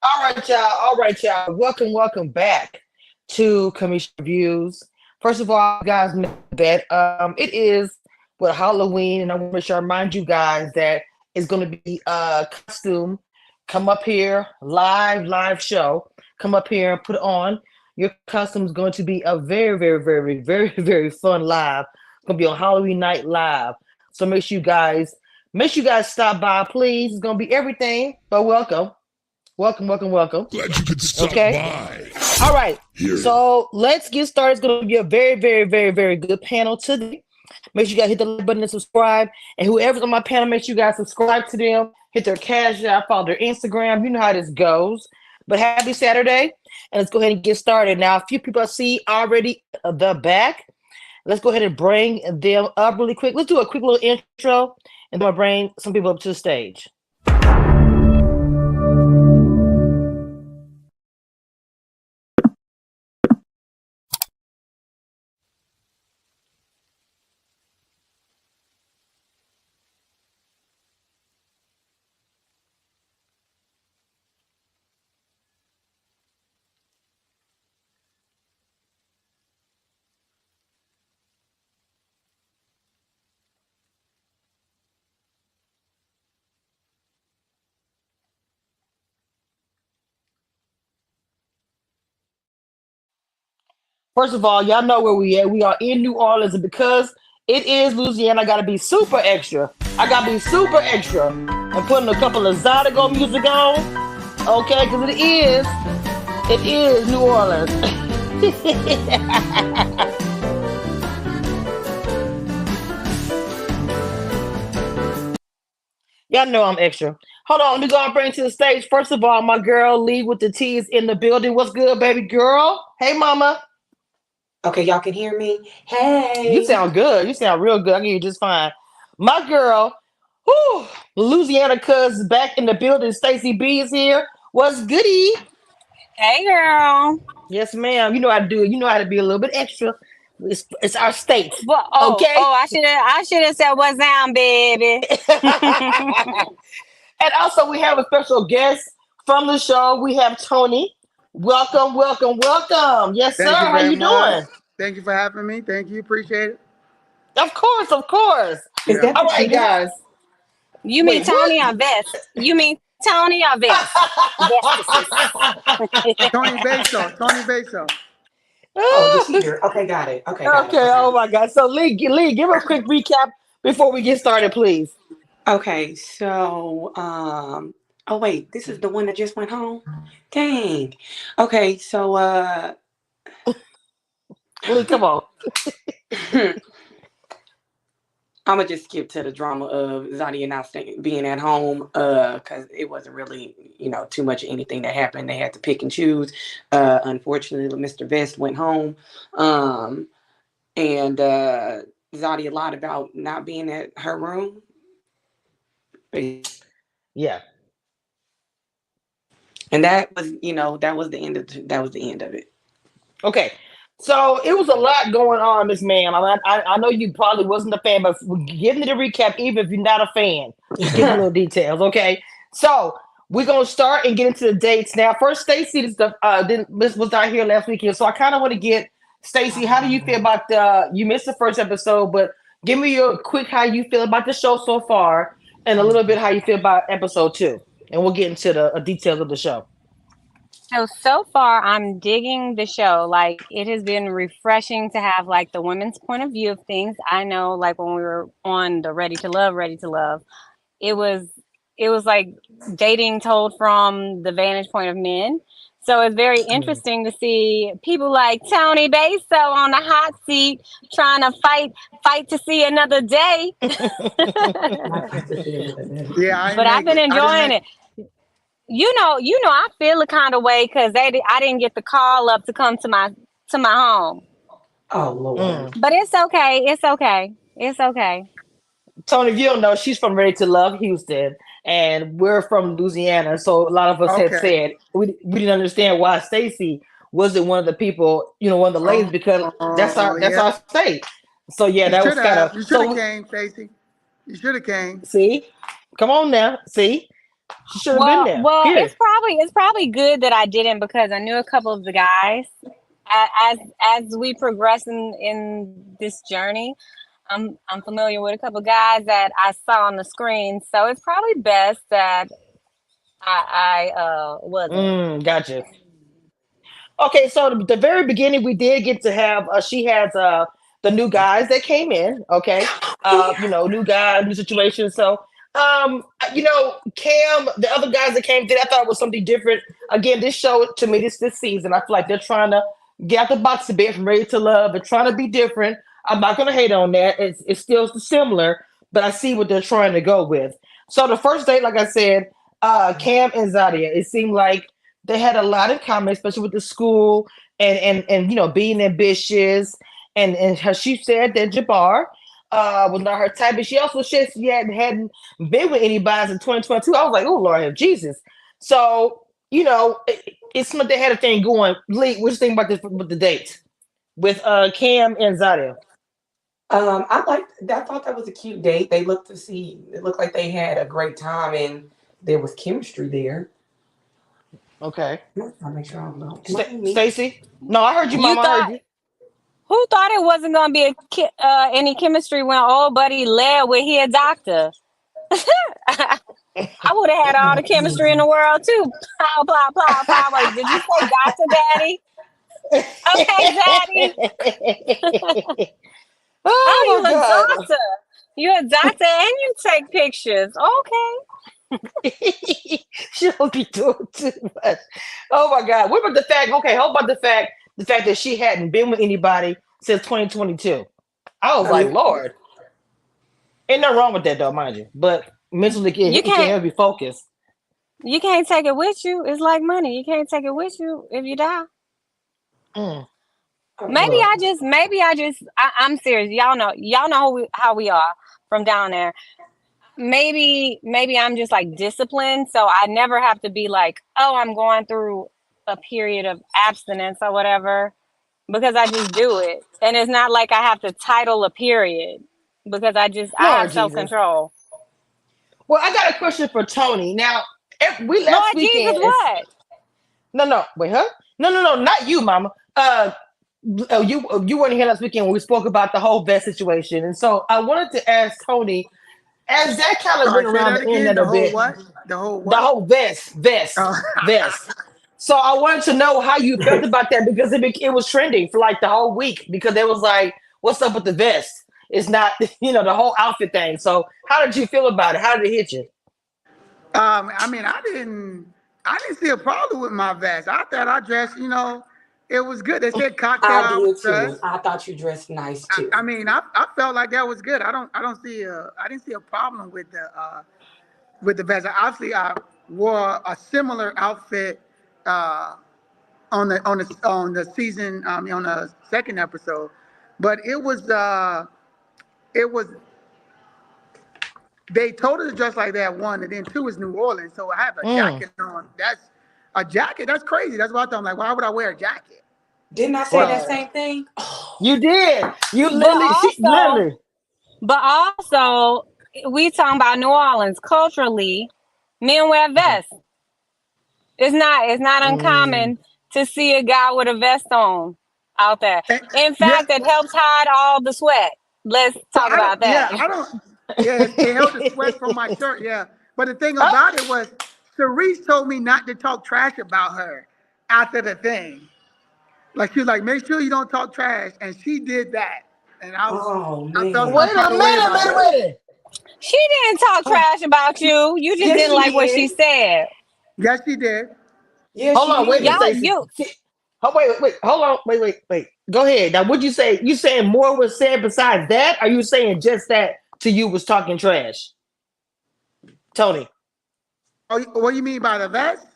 All right, y'all. All right, y'all. Welcome back to Commission Reviews. First of all, you guys know that it is with Halloween, and I want to make sure I remind you guys that it's going to be a costume. Come up here, live show. Come up here and put on. Your costume is going to be a very fun live. It's going to be on Halloween night live. So make sure you guys stop by, please. It's going to be everything, but welcome. Welcome. Glad you could stop Okay. by. All right. Here. So let's get started. It's going to be a very good panel today. Make sure you guys hit the like button and subscribe. And whoever's on my panel, make sure you guys subscribe to them. Hit their cash app, follow their Instagram. You know how this goes. But happy Saturday. And let's go ahead and get started. Now, a few people I see already at the back. Let's go ahead and bring them up really quick. Let's do a quick little intro. And then I'll bring some people up to the stage. First of all, y'all know where we at. We are in New Orleans, and because it is Louisiana, I gotta be super extra. I gotta be super extra. I'm putting a couple of Zydeco music on, okay? Because it is New Orleans. Y'all know I'm extra. Hold on, let me go and bring to the stage. First of all, my girl Lee with the T is in the building. What's good, baby girl? Hey, mama. Okay, y'all can hear me. You Hey. sound good. You sound real good. I can hear you just fine. My girl, whew, Louisiana cuz back in the building. Stacy B is here. What's goody? Hey girl. Yes, ma'am. You know how to do it. You know how to be a little bit extra. It's our state. Well, oh, Okay? oh, I should have said what's down, baby. And also we have a special guest from the show. We have Tony. Welcome. Yes, sir. Thank you How very you much. doing? Thank you for having me. Thank you. Appreciate it. Of course. Is Yeah. that All the right, shooter? guys. You mean Wait, what? Tony or Vest? You mean Tony or Vest? Vest. Tony Baso. Tony Baso. Oh, the cheater. Okay, got it. Okay, got it. Okay, Okay. oh my God. So Lee, give a quick recap before we get started, please. Okay, so oh wait, this is the one that just went home? Dang. Okay, so Lee, come on. I'm gonna just skip to the drama of Zadia not being at home, because it wasn't really, too much of anything that happened. They had to pick and choose. Unfortunately, Mr. Vest went home, and Zadia lied about not being at her room, Yeah. and that was the end of it. Okay. So it was a lot going on, Miss Ma'am. I know you probably wasn't a fan, but give me the recap, even if you're not a fan. Just give me little details, okay? So we're gonna start and get into the dates now. First, Stacy, this was not here last weekend, so I kind of want to get Stacy. How do you feel about the? You missed the first episode, but give me your quick how you feel about the show so far, and a little bit how you feel about episode 2, and we'll get into the details of the show. So far I'm digging the show. Like it has been refreshing to have like the women's point of view of things. I know like when we were on the Ready to Love, it was it was like dating told from the vantage point of men. So it's very interesting to see people like Tony Baso on the hot seat trying to fight to see another day. Yeah, I didn't But I've make been it. I didn't enjoying make it. I feel a kind of way because I didn't get the call up to come to my home. Oh Lord. Mm. But it's okay. It's okay. It's okay. Tony, if you don't know, she's from Ready to Love Houston, and we're from Louisiana. So a lot of us had Okay. said we didn't understand why Stacy wasn't one of the people, one of the ladies, because Oh, that's yeah. our state. So yeah, You that was should kind of have. You should have so. came, Stacy. You should have came. See, come on now, see. She should have been there. Well, Period. it's probably good that I didn't because I knew a couple of the guys. As we progress in this journey, I'm familiar with a couple of guys that I saw on the screen. So it's probably best that I wasn't. Gotcha. Okay, so the very beginning we did get to have she has the new guys that came in, okay? New guy, new situation. So Cam, the other guys that came through, I thought it was something different. Again, this show to me, this season, I feel like they're trying to get out the box a bit from Ready to Love. They're trying to be different. I'm not gonna hate on that. It's still similar, but I see what they're trying to go with. So the first date, like I said, Cam and Zadia, it seemed like they had a lot in common, especially with the school and being ambitious. And she said that Jabbar was not her type, but she also said she hadn't been with anybody since 2022. I was like, oh Lord have Jesus. So it's what they had a thing going. Lee, what you think about this with the date with Cam and Zadia? I thought that was a cute date. It looked like they had a great time and there was chemistry there. Okay. I'll make sure I'm not. Stacy? No, I heard you, Mama. I heard you. Who thought it wasn't going to be any chemistry when old buddy led with he a doctor? I would have had all the chemistry in the world too. Plow, plow, plow, plow. Like, did you say doctor, daddy? Okay, daddy. Oh, my you God. a doctor. You're a doctor and you take pictures. Okay. She don't be doing too much. Oh my God. What about the fact? Okay, how about the fact that she hadn't been with anybody since 2022? I was like, Lord. Ain't nothing wrong with that though, mind you. But mentally it can't help you focus. You can't take it with you. It's like money. You can't take it with you if you die. Maybe I'm serious. Y'all know how we are from down there. Maybe I'm just like disciplined, so I never have to be like, oh, I'm going through a period of abstinence or whatever, because I just do it, and it's not like I have to title a period because I have self-control. Well, I got a question for Tony. Now, we last Lord weekend. Jesus, what? No, wait, huh? No, not you, Mama. You weren't here last weekend when we spoke about the whole vest situation, and so I wanted to ask Tony. As that kind of went around the internet a bit, the whole vest. So I wanted to know how you felt about that because it was trending for like the whole week because it was like, what's up with the vest? It's not, the whole outfit thing. So how did you feel about it? How did it hit you? I mean, I didn't see a problem with my vest. I thought I dressed, it was good. They said cocktail. I did too. I thought you dressed nice too. I mean, I felt like that was good. I didn't see a problem with the vest. Obviously, I wore a similar outfit on the season on the second episode, but it was they told us to dress like that, one, and then two is New Orleans, so I have a jacket on. That's a jacket. That's crazy. That's what I thought. I'm like, why would I wear a jacket? Didn't I say that same thing? You did. You literally. But also, we talking about New Orleans culturally. Men wear vests. It's not uncommon to see a guy with a vest on out there. In fact, it helps hide all the sweat. Let's talk about that. It held the sweat from my shirt. Yeah, but the thing about it was, Cerise told me not to talk trash about her after the thing. Like she was like, make sure you don't talk trash, and she did that. And I felt wait a minute. She didn't talk trash about you. You just didn't like what she said. Yes, she did. Yes, hold on, wait a minute. Wait. Hold on, wait. Go ahead. Now, what'd you say? You saying more was said besides that? Or are you saying just that to you was talking trash? Tony. Oh, what do you mean by the vest?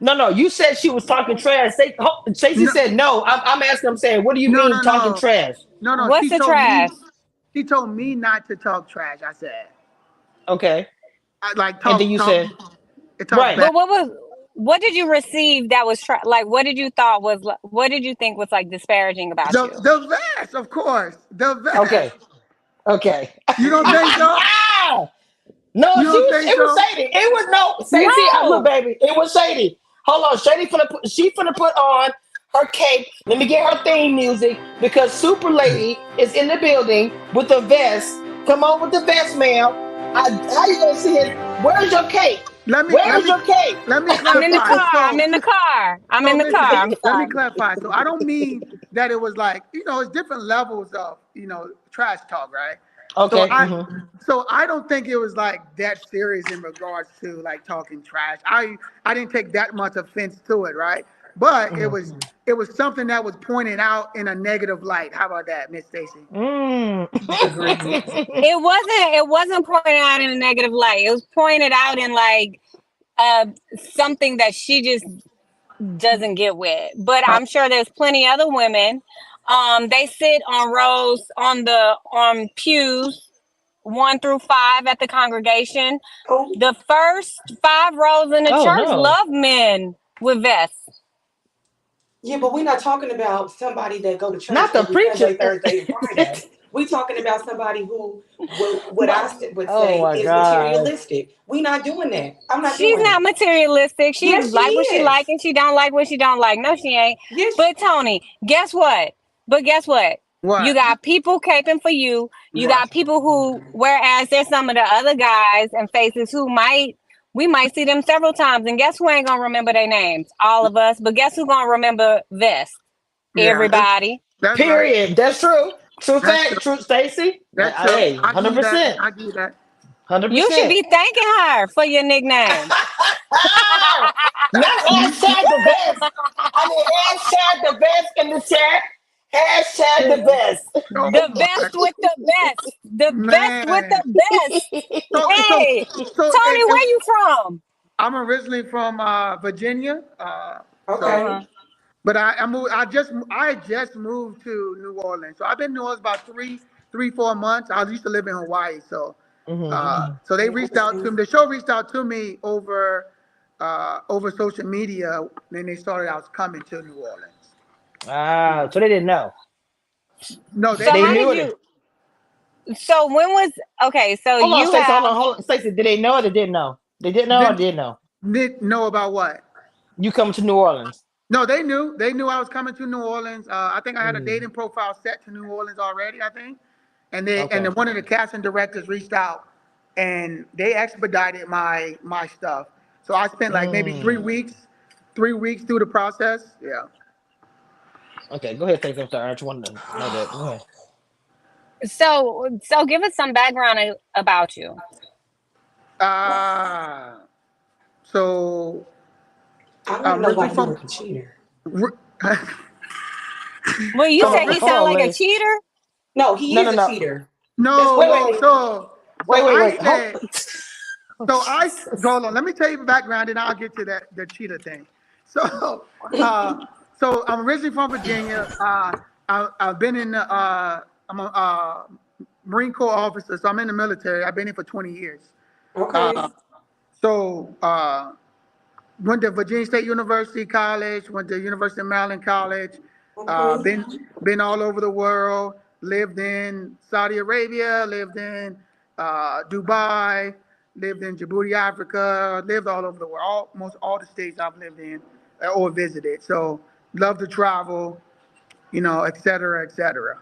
No. You said she was talking trash. Stacey said no. I'm asking. I'm saying, what do you mean talking trash? No. What's the trash? She told me not to talk trash. I said. Okay. And then you said. Right. But what did you receive that was what did you think was like disparaging about you? The vest, of course. The vest. Okay. You don't think so? No, You don't think it was so? shady. It was no Stacey. Look, No. baby, it was shady. Hold on, she finna put on her cape. Let me get her theme music because Super Lady is in the building with the vest. Come on with the vest, ma'am. How you gonna see it? Where's your cape? Let me let Where's me your cape? let me I'm in the clarify. car. I'm in the car. I'm So in the car. listen, I'm let me sorry. clarify. So I don't mean that it was like, it's different levels of, trash talk, right? So Okay. I don't think it was like that serious in regards to like talking trash. I didn't take that much offense to it, right? But it was something that was pointed out in a negative light. How about that, Miss Stacy? Mm. Agreed. It wasn't pointed out in a negative light. It was pointed out in like uh something that she just doesn't get with. But I'm sure there's plenty other women. They sit on rows on pews 1 through 5 at the congregation. Oh, The first 5 rows in the Oh church no, love men with vests. yeah, but we're not talking about somebody that go to church not the every preacher. Sunday, Thursday, and Friday. We talking about somebody who, what I would Oh say, my is god. materialistic. We not doing that. I'm not She's doing not it. materialistic. She Yes, she like what she like is. and she don't like what she don't like. No, she ain't. Yes, But Tony, guess what? Guess what? You What? got people caping for you. You right. got people who, whereas there's some of the other guys and faces who we might see them several times. And guess who ain't gonna remember their names? All of us. But guess who gonna remember Vest? Yeah, Everybody. that's right. Period. That's true. True That's fact. true. True, Stacy. That's true. Hey, I give hundred you that. percent. I give you that. hundred You should percent. be thanking her for your nickname. Not hashtag the best. I mean hashtag the best in the chat. Hashtag the best. Oh The my best with the best. The best with the man. best. So so Hey, so Tony, where you from? I'm originally from Virginia. So Okay. Uh-huh. but I moved. I just moved to New Orleans. So I've been in New Orleans about 4 months. I used to live in Hawaii. So Mhm. so they reached out to Interesting. me. The show reached out to me over social media. Then they started out coming to New Orleans. Ah, so they didn't know. No, they So They how did. did knew it. you so when was okay, so Hold on, you Stacey. have Hold on. Stacey, did they know or they didn't know? They didn't know or Didn't did know? didn't know about what? You coming to New Orleans. No, they knew. They knew I was coming to New Orleans. I think I had a Mm, dating profile set to New Orleans already. I think, and then okay. one of the casting directors reached out, and they expedited my stuff. So I spent like maybe three Mm. weeks, 3 weeks through the process. Yeah. Okay, go ahead, Stacey. I'm sorry. I just wanted to know that. Go ahead. so give us some background about you. Uh so I want to I'm know originally why you from. were a cheater. Well, you So said he Hold sound on, like a ladies. cheater. No, he No, is no, a no. cheater. That's no, what. Wait, Wait, wait, no. wait. So wait, wait, I wait. said. So I hold on. Let me tell you the background, and I'll get to the cheetah thing. So, so I'm originally from Virginia. I've been in the. I'm a Marine Corps officer, so I'm in the military. I've been here for 20 years. Okay. Uh, so went to Virginia State University College. Went to University of Maryland College. Okay. Been all over the world. Lived in Saudi Arabia. Lived in Dubai. Lived in Djibouti, Africa. Lived all over the world. Almost all the states I've lived in or visited. So love to travel, et cetera, et cetera.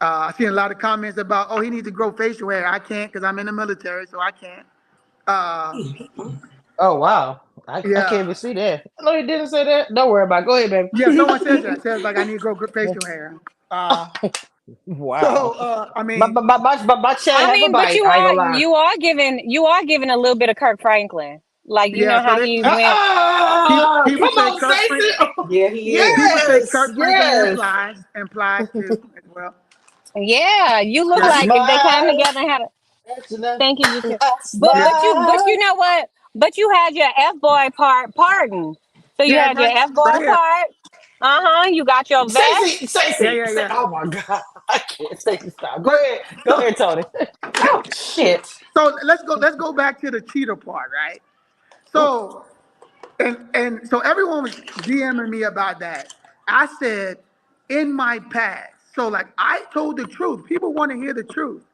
I've seen a lot of comments about, oh, he needs to grow facial hair. I can't because I'm in the military, so I can't. Uh, Oh wow. I can't yeah. even see that. No, he didn't say that. Don't worry about it. Go ahead, baby. Yeah, someone says that. Says like I need to grow facial hair. Uh, Wow. so I mean, My chat I have a mean, but bite. I ain't gonna lie. you are giving a little bit of Kirk Franklin. Like you yeah. know So how they, he went. people Come say on, Kirk Frank, Stacey. Yeah, he is. people say Yes, Kirk Franklin yes. implies too as well. Yeah, you look I Yeah, like if they came smile. together and had a thank you, you too. I yeah, But smile. you know what? But you had your F boy pardon. So you yeah. It's had your right, F boy right here. part. Uh-huh. You got your vest. Stacey, Yeah, Stacey, yeah, yeah. oh my God. I can't. Stacey, stop. But Go so ahead, Tony. Oh shit. so let's go back to the cheater part, right? So and so everyone was DMing me about that. I said in my past. So like I told the truth. People want to hear the truth.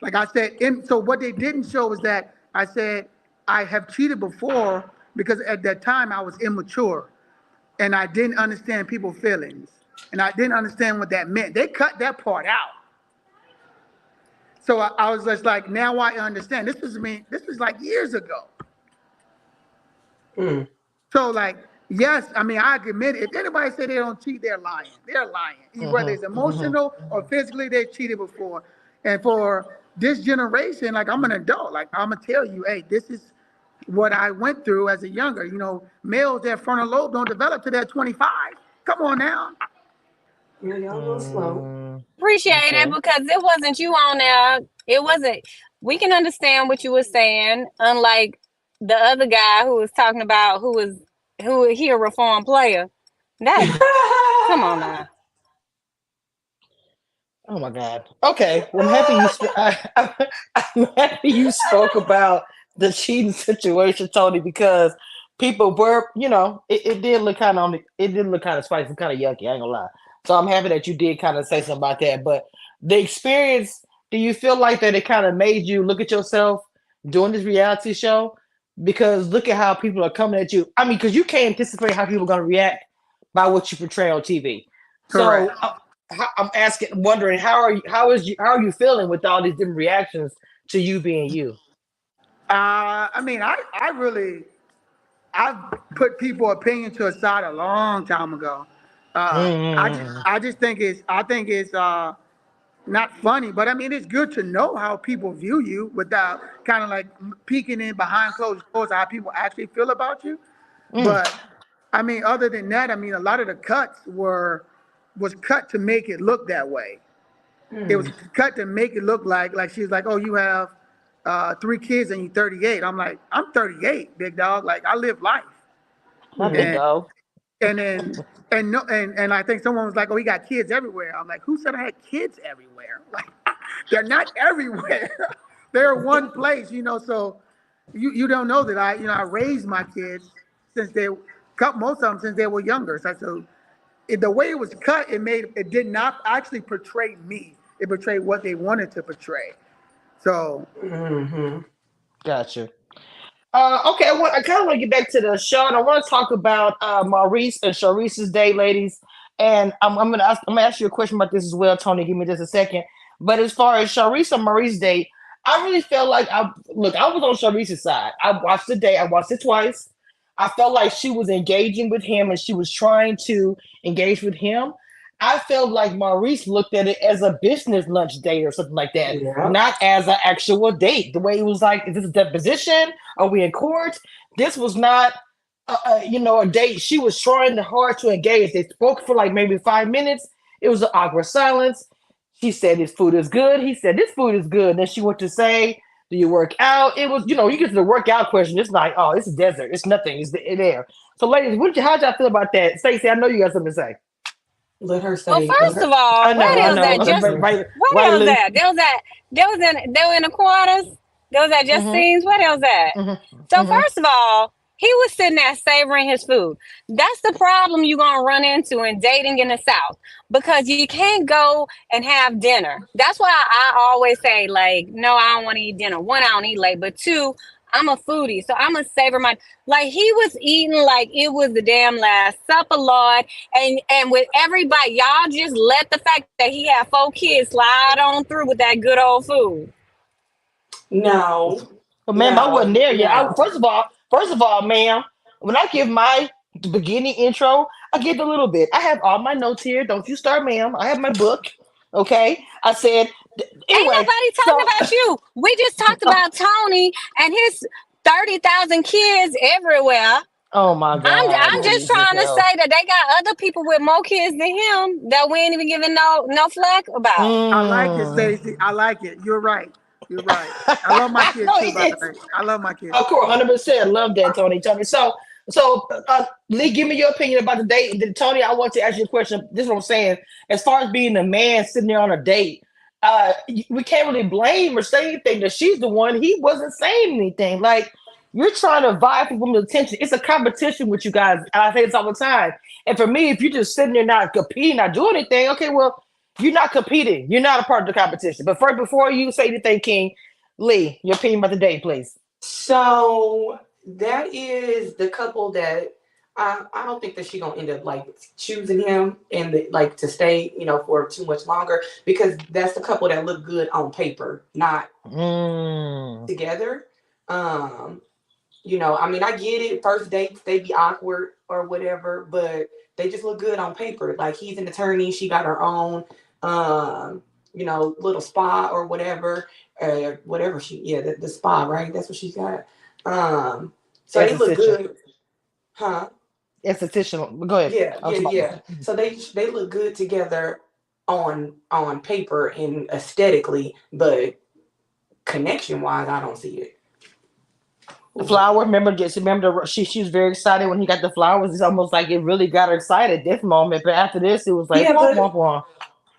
Like I said, so what they didn't show is that I said I have cheated before because at that time I was immature and I didn't understand people's feelings and I didn't understand what that meant. They cut that part out. So I was just like, now I understand. This was like years ago. Mm. So like, yes, I mean, I admit it. If anybody say they don't cheat, they're lying. They're lying. Whether it's emotional or physically, they cheated before. And for this generation, like I'm an adult, like I'm gonna tell you, hey, this is what I went through as a younger. You know, males, their frontal lobe don't develop to their 25. Come on now. Yeah, y'all go slow. Appreciate Okay. it because it wasn't you on there. It wasn't. We can understand what you were saying, unlike the other guy who was talking about who he a reform player. That come on now. Oh my God. Okay. Well, I'm happy I'm happy you spoke about the cheating situation, Tony, because people were, it did look kind of it did look kind of spicy, kind of yucky. I ain't gonna lie. So I'm happy that you did kind of say something about that. But the experience, do you feel like that it kind of made you look at yourself doing this reality show? Because look at how people are coming at you. I mean, because you can't anticipate how people are gonna react by what you portray on TV. Correct. So I'm wondering how are you feeling with all these different reactions to you being you? I mean, I've put people opinion to a side a long time ago. Mm. I just think it's not funny, but I mean, it's good to know how people view you without kind of like peeking in behind closed doors how people actually feel about you. Mm. But I mean, other than that, I mean, a lot of the cuts was cut to make it look that way. It was cut to make it look like she was like, oh, you have 3 kids and you're 38. I'm like, I'm 38, big dog. Like I live life. My big And dog. and then and no and I think someone was like, oh, he got kids everywhere. I'm like, who said I had kids everywhere? Like they're not everywhere. They're one place, so you don't know that I raised my kids since most of them since they were younger. So the way it was cut, it did not actually portray me. It portrayed what they wanted to portray. So Mm-hmm. Gotcha. Okay, I kind of want to get back to the show, and I want to talk about Maurice and Sharice's day, ladies. And I'm gonna ask you a question about this as well, Tony. Give me just a second. But as far as Sharice and Maurice's day, I really felt like I was on Sharice's side. I watched the day. I watched it twice. I felt like she was engaging with him, and she was trying to engage with him. I felt like Maurice looked at it as a business lunch date or something like that, Yeah. not as an actual date. The way it was like, is this a deposition? Are we in court? This was not, a date. She was trying hard to engage. They spoke for like maybe 5 minutes. It was an awkward silence. She said, "This food is good." He said, "This food is good." Then she went to say, "Do you work out?" It was, you get to the workout question. It's like, oh, it's a desert. It's nothing. It's there. So, ladies, how'd y'all feel about that? Stacey, I know you got something to say. Let her say. Well, first of all, I know, what I is know. that? Okay, Just right, what else Lee. that? They were in the quarters. There was that just Mm-hmm, scenes. What else that? mm-hmm, So mm-hmm. first of all, he was sitting there savoring his food. That's the problem you're gonna run into in dating in the South because you can't go and have dinner. That's why I always say, like, no, I don't want to eat dinner. One, I don't eat late, but two, I'm a foodie, so I'm gonna savor my. Like he was eating like it was the damn last supper, Lord, and with everybody, y'all just let the fact that he had 4 kids slide on through with that good old food. No. But ma'am, I wasn't No. there yet. No. First of all, ma'am, when I give my beginning intro, I give a little bit. I have all my notes here. Don't you start, ma'am. I have my book. Okay. I said Ain't anyway. nobody So talking about you. We just talked about Tony and his 30,000 kids everywhere. oh my God, I'm just Jesus trying to help. say that they got other people with more kids than him that we ain't even giving no flack about. I like it, Mm. Stacey. I like it. You're right. You're right. I love my kids No, too, by the it's way. I love my kids. of course, 100%. Love that, Tony. Tony. So, Lee, give me your opinion about the date. And then, Tony, I want to ask you a question. This is what I'm saying. As far as being a man sitting there on a date, we can't really blame or say anything that she's the one. He wasn't saying anything. Like, you're trying to vie for women's attention. It's a competition with you guys. And I say this all the time. And for me, if you're just sitting there not competing, not doing anything, okay, well, You're not competing. You're not a part of the competition. But first, before you say anything, King, Lee, your opinion about the date, please. So that is the couple that I don't think that she gonna end up like choosing him and like to stay, for too much longer, because that's the couple that look good on paper, not together. Um, I mean, I get it. First dates, they be awkward or whatever, but they just look good on paper. Like, he's an attorney, she got her own, little spa or whatever, whatever the spa, right? That's what she's got. So they look Esthetician. good, huh? Esthetician. Go ahead. Yeah, yeah, yeah. So they look good together on paper and aesthetically, but connection wise, I don't see it. The flower, remember, she was very excited when he got the flowers. It's almost like it really got her excited this moment. But after this, it was like, Yeah, womp, but womp, womp.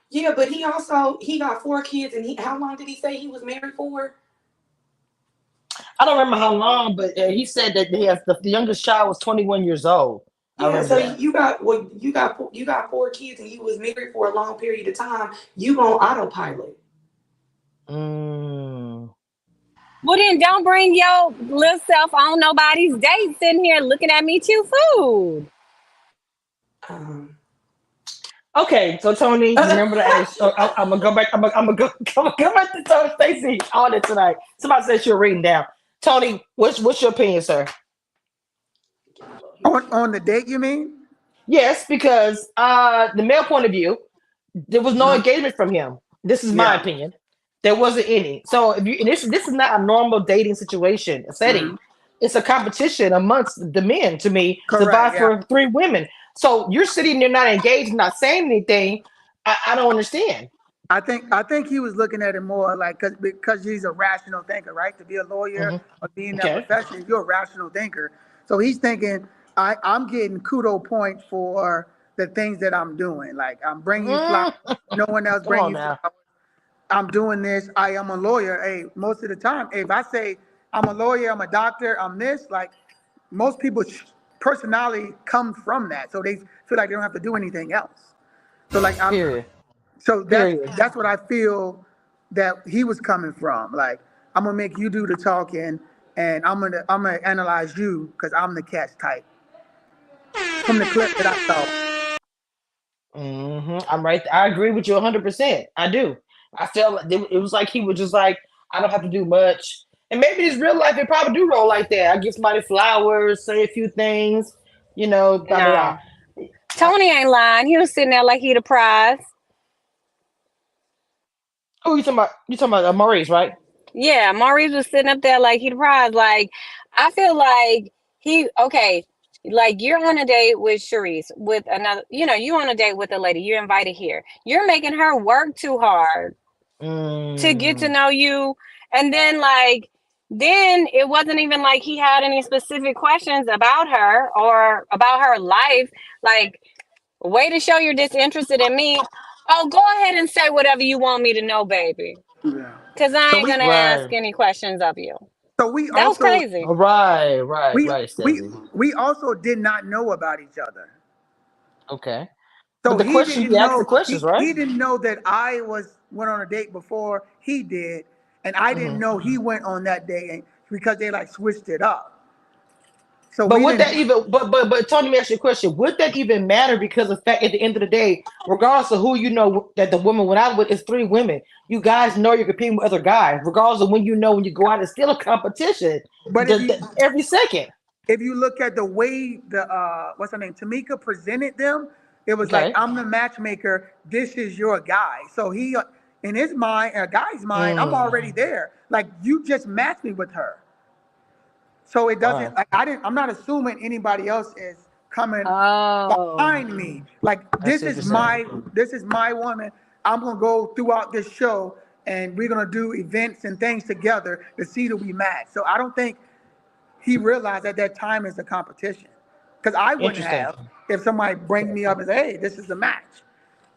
yeah, but he got 4 kids, and how long did he say he was married for? I don't remember how long, but he said that the youngest child was 21 years old. Yeah, so that. you got 4 kids, and you was married for a long period of time. You on autopilot. Well, then don't bring your little self on nobody's date, sitting here looking at me chew food. Okay, so Tony, remember to ask. I'm gonna go back. I'm gonna go back to Tony Stacy on it tonight. Somebody said you're reading down. Tony, what's your opinion, sir? On the date, you mean? Yes, because the male point of view, there was no engagement from him. This is my opinion. There wasn't any. So if you this is not a normal dating situation setting. It's a competition amongst the men to me to vie for 3 women. So you're sitting there not engaged, not saying anything. I don't understand. I think he was looking at it more like because he's a rational thinker, right? To be a lawyer or be in that profession, you're a rational thinker. So he's thinking, I'm getting kudo points for the things that I'm doing. Like, I'm bringing you flowers. No one else bringing you flowers. I'm doing this. I am a lawyer. Hey, most of the time, if I say I'm a lawyer, I'm a doctor, I'm this, like, most people's personality comes from that. So they feel like they don't have to do anything else. So like, that's what I feel that he was coming from. Like, I'm gonna make you do the talking, and I'm gonna analyze you because I'm the catch type. From the clip that I saw. I'm right. I agree with you 100%. I do. I felt like it was like he was just like, I don't have to do much. And maybe in real life, they probably do roll like that. I give somebody flowers, say a few things, blah, blah, blah. Tony ain't lying. He was sitting there like he the prize. Oh, you talking about Maurice, right? Yeah, Maurice was sitting up there like he the prize. Like, I feel like like, you're on a date with Sharice, with another, you're on a date with a lady, you're invited here. You're making her work too hard to get to know you. And then, then it wasn't even like he had any specific questions about her or about her life. Like, way to show you're disinterested in me. Oh, go ahead and say whatever you want me to know, baby. Because I ain't going to ask any questions of you. So that was crazy. Right. We also did not know about each other. Okay. So but he asked the questions, right? He didn't know that I went on a date before he did, and I didn't know he went on that date because they switched it up. So but would that even? But Tony, me ask you a question. Would that even matter? Because of the fact, at the end of the day, regardless of who that the woman went out with is 3 women. You guys know you're competing with other guys, regardless of when you go out. It's still a competition. But every second. If you look at the way what's her name, Tamika presented them, it was like, I'm the matchmaker. This is your guy. So he, in his mind, a guy's mind, I'm already there. Like, you just matched me with her. So it doesn't. I'm not assuming anybody else is coming behind me. Like, this is my woman. I'm gonna go throughout this show, and we're gonna do events and things together to see that we match. So I don't think he realized at that time it's a competition. Because I wouldn't have if somebody brings me up and say, "Hey, this is a match."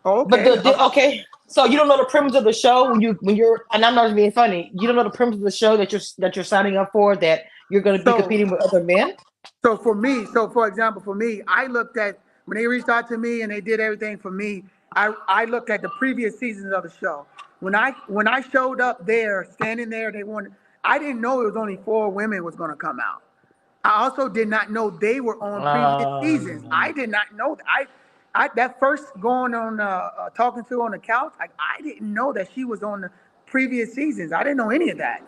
Okay. But okay. So you don't know the premise of the show when you're, and I'm not being funny. You don't know the premise of the show that you're signing up for, that you're going to be competing with other men. For example, for me, I looked at when they reached out to me and they did everything for me. I looked at the previous seasons of the show. When I showed up there, standing there, I didn't know it was only 4 women was going to come out. I also did not know they were on previous seasons. I did not know that. I that first going on talking to her on the couch, I didn't know that she was on the previous seasons. I didn't know any of that.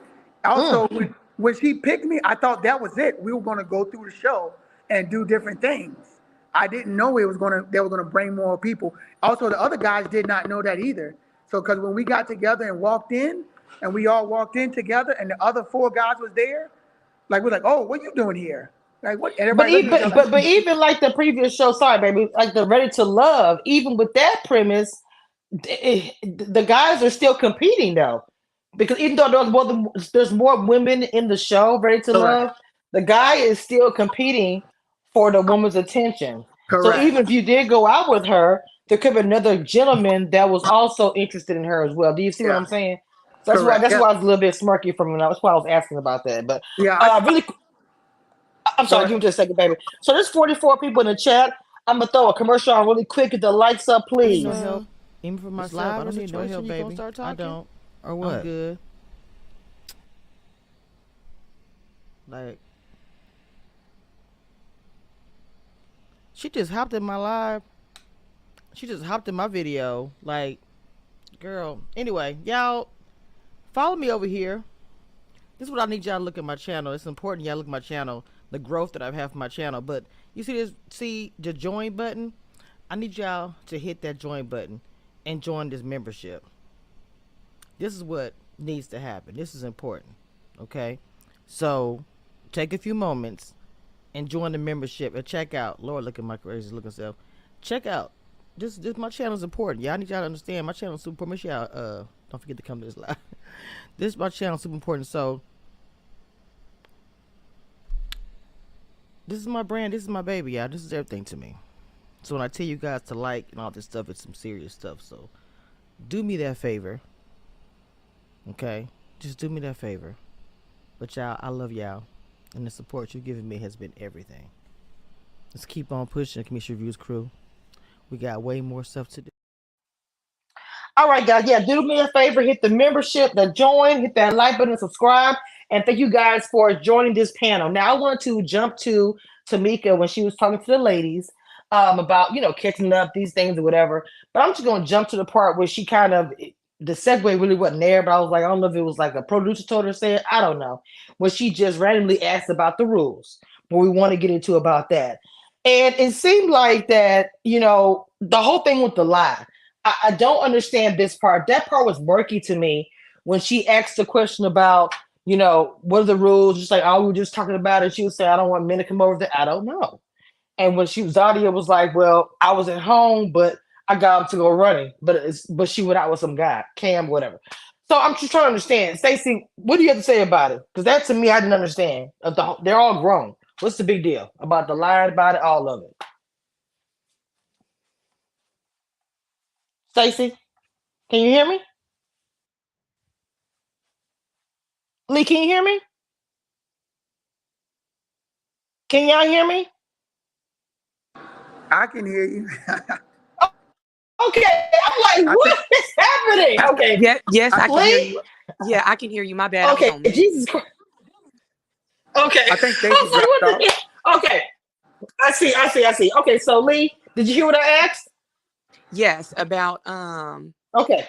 Also, when she picked me, I thought that was it. We were going to go through the show and do different things. I didn't know they were going to bring more people. Also, the other guys did not know that either. So, because when we got together and walked in, and we all walked in together, and the other 4 guys was there, like we're like, oh, what you doing here? Like what? And But everybody even looking at each other but like, even like the previous show, sorry, baby, like the Ready to Love, even with that premise, the guys are still competing though, because even though there's more women in the show, Ready to Love, correct, the guy is still competing for the woman's attention. So correct. even if you did go out with her, there could be another gentleman that was also interested in her as well. Do you see what Yeah, I'm saying? So correct. that's Yeah, why I was a little bit smirky from when that's why I was asking about that. But yeah. really, I'm Go sorry, give ahead. me just a second, baby. So there's 44 people in the chat. I'm gonna throw a commercial on really quick. Get the lights up, I need no please. help. Even for myself, I don't need no help, baby. I don't. Or I'm what? good. Like, she just hopped in my live. She just hopped in my video. Like, girl. Anyway, y'all follow me over here. This is what I need y'all to look at my channel. It's important y'all look at my channel, the growth that I've had for my channel. But you see the join button? I need y'all to hit that join button and join this membership. This is what needs to happen. This is important. Okay? So take a few moments and join the membership and check out. Lord, look at my crazy looking self. Check out. This my channel is important. Y'all need y'all to understand my channel is super important. Make sure y'all don't forget to come to this live. This my channel is super important. So this is my brand. This is my baby, y'all. This is everything to me. So when I tell you guys to like and all this stuff, it's some serious stuff. So do me that favor. Okay? Just do me that favor. But y'all, I love y'all. And the support you've given me has been everything. Let's keep on pushing, Commission Reviews crew. We got way more stuff to do. All right, guys. Yeah, do me a favor. Hit the membership, the join, hit that like button, and subscribe. And thank you guys for joining this panel. Now, I want to jump to Tamika when she was talking to the ladies about, catching up, these things or whatever. But I'm just going to jump to the part where she kind of, the segue really wasn't there, but I was like, I don't know if it was like a producer told her to say it. I don't know. When she just randomly asked about the rules, what we want to get into about that. And it seemed like that, the whole thing with the lie. I don't understand this part. That part was murky to me when she asked the question about, what are the rules? Just like, oh, we were just talking about it. She would say, I don't want men to come over there. I don't know. And when Zadia was like, well, I was at home, but I got up to go running. But she went out with some guy, Cam, whatever. So I'm just trying to understand. Stacey, what do you have to say about it? Because that to me, I didn't understand. They're all grown. What's the big deal about the line, about it, all of it? Stacey, can you hear me? Lee, can you hear me? Can y'all hear me? I can hear you. Okay, I'm like, what is happening? Okay, Yes, I can hear Lee? you. Yeah, I can hear you. My bad. I was Okay, on mute. Jesus Christ. Okay. I think Stacey I was like, dropped what the off. hell? Okay, I see. Okay, so Lee, did you hear what I asked? Yes, about Okay,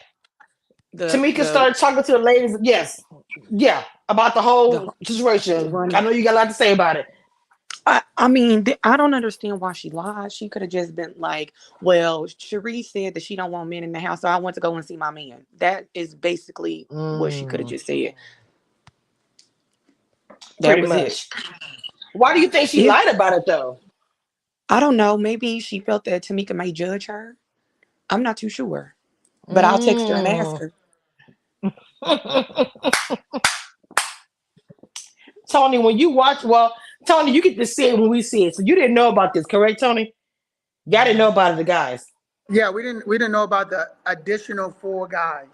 Tamika the started talking to the ladies. Yes, yeah, about the whole the situation. running. I know you got a lot to say about it. I mean, I don't understand why she lied. She could have just been like, well, Cherie said that she don't want men in the house, so I want to go and see my man. That is basically what she could have just said. That Pretty was much. it. Why do you think she lied about it though? I don't know. Maybe she felt that Tamika may judge her. I'm not too sure. But I'll text her and ask her. Tony, when you watch, Tony, you get to see it when we see it. So you didn't know about this, correct, Tony? Y'all didn't know about it, the guys. Yeah, we didn't know about the additional 4 guys.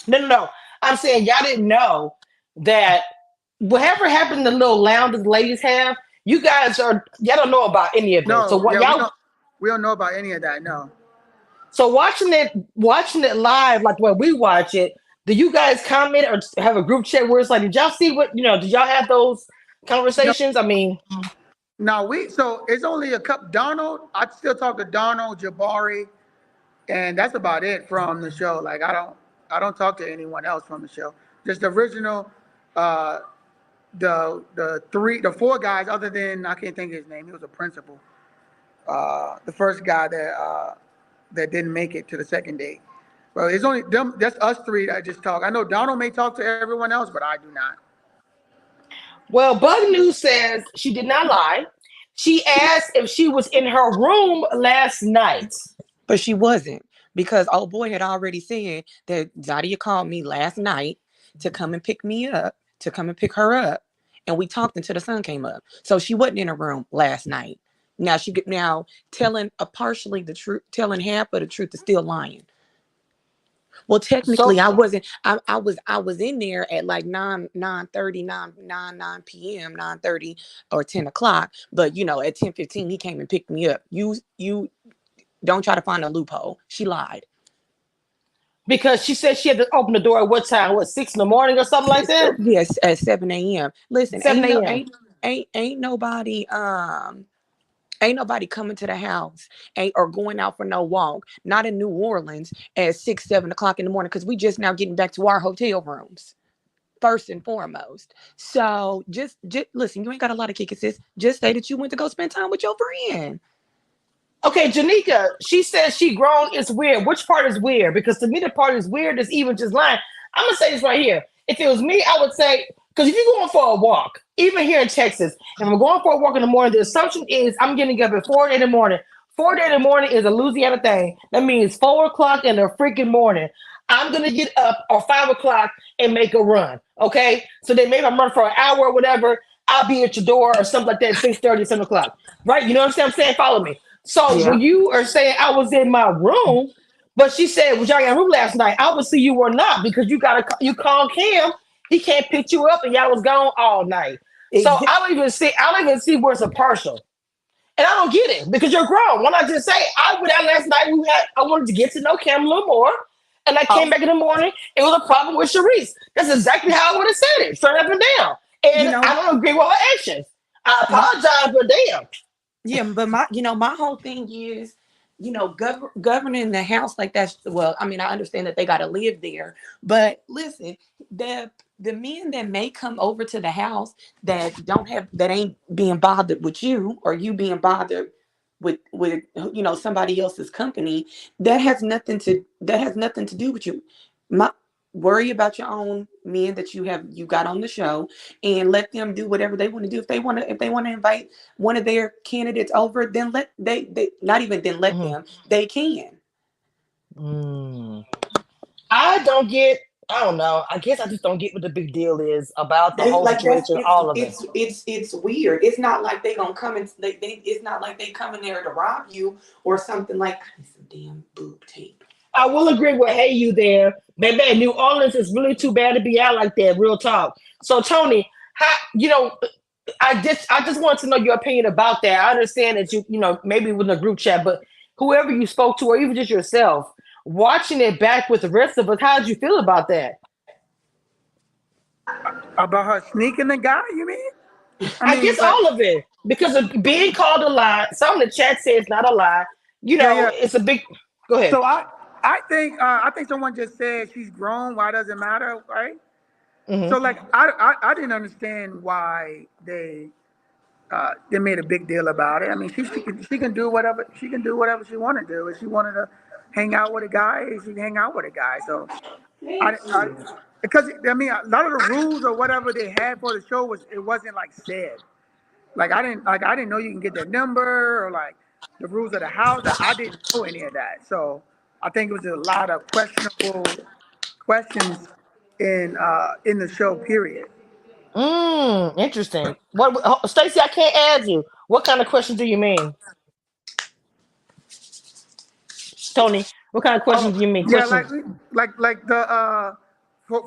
No. I'm saying y'all didn't know that whatever happened to the little lounge the ladies have, y'all don't know about any of it. No, So what yeah, y'all we don't know about any of that. No. So watching it live, like when we watch it, do you guys comment or have a group chat where it's like, did y'all see what Did y'all have those No, conversations? I mean, no, so it's only a cup. Donald, I still talk to Donald, Jabari, and that's about it from the show. Like I don't talk to anyone else from the show. Just the original, uh, the four guys. Other than I can't think of his name. He was a principal. The first guy that didn't make it to the second date. Well, it's only them. That's us three that just talk. I know Donald may talk to everyone else, but I do not. well, Bug News says she did not lie. She asked if she was in her room last night. But she wasn't, because old boy had already said that Zadia called me last night to come and pick me up, to come and pick her up, and we talked until the sun came up. So she wasn't in her room last night. Now telling a partially the truth, telling half of the truth is still lying. Well, technically, So I wasn't. I was in there at like 9:30, 9 p.m., 9:30 or 10 o'clock. But at 10:15, he came and picked me up. You don't try to find a loophole. She lied. because she said she had to open the door at what time? What, 6 in the morning or something like that? Yes, at 7 a.m. Listen, 7 a.m. ain't nobody coming to the house, ain't or going out for no walk. Not in New Orleans at 6, 7 o'clock in the morning, because we just now getting back to our hotel rooms. First and foremost. So just listen, you ain't got a lot of kick, sis. Just say that you went to go spend time with your friend. Okay, Janika, she says she grown. It's weird. Which part is weird? Because to me, the part is weird is even just lying. I'm gonna say this right here. If it was me, I would say, because if you're going for a walk, even here in Texas, and I'm going for a walk in the morning, the assumption is I'm getting up at 4 in the morning. 4 in the morning is a Louisiana thing. That means 4 o'clock in the freaking morning. I'm gonna get up or 5 o'clock and make a run. Okay, so then maybe I'm running for an hour or whatever. I'll be at your door or something like that, 6:30, 7 o'clock. Right? You know what I'm saying? Follow me. So Yeah. when you are saying I was in my room, but she said, "Was y'all in your room last night?" Obviously, you were not because you called Cam. He can't pick you up, and y'all was gone all night. So Exactly. I don't even see where it's a partial, and I don't get it because you're grown. Why not just say I went out last night? I wanted to get to know Cam a little more, and I came Oh, back in the morning. It was a problem with Sharice. That's exactly how I would have said it, straight up and down. you And I know, don't agree with her actions. I my apologize, but damn. Yeah, but my whole thing is, governing the house like that. Well, I mean, I understand that they got to live there, but listen, the men that may come over to the house that ain't being bothered with you, or you being bothered with somebody else's company, that has nothing to do with you. My Worry about your own men that you got on the show, and let them do whatever they want to do. If they want to invite one of their candidates over, then they not even then let Mhm. them, they can. Mm. I don't get. I don't know. I guess I just don't get what the big deal is about the That's whole like that's situation, all of it. it's weird. It's not like they gonna come and it's not like they come in there to rob you or something. Like, I need some damn boob tape. I will agree with Hey You there, baby. New Orleans is really too bad to be out like that. Real talk. So Tony, how I just wanted to know your opinion about that. I understand that maybe with a group chat, but whoever you spoke to, or even just yourself, watching it back with the rest of us, how did you feel about that? About her sneaking the guy, you mean? I I mean, guess like, all of it because of being called a lie. Some in the chat say it's not a lie. yeah, yeah. It's a big. Go ahead. So I think someone just said she's grown. Why does it matter, right? So Hmm. like I didn't understand why they made a big deal about it. I mean, she can do whatever she want to do. If she wanted to hang out with a guy, she can hang out with a guy. So I because I mean a lot of the rules or whatever they had for the show wasn't like said. Like I didn't know you can get their number or like the rules of the house. I didn't know any of that. So I think it was a lot of questionable questions in the show. Period. Interesting. What, Stacy? I can't ask you. What kind of questions do you mean, Tony? What kind of questions Oh do you mean? yeah, like Questions. like the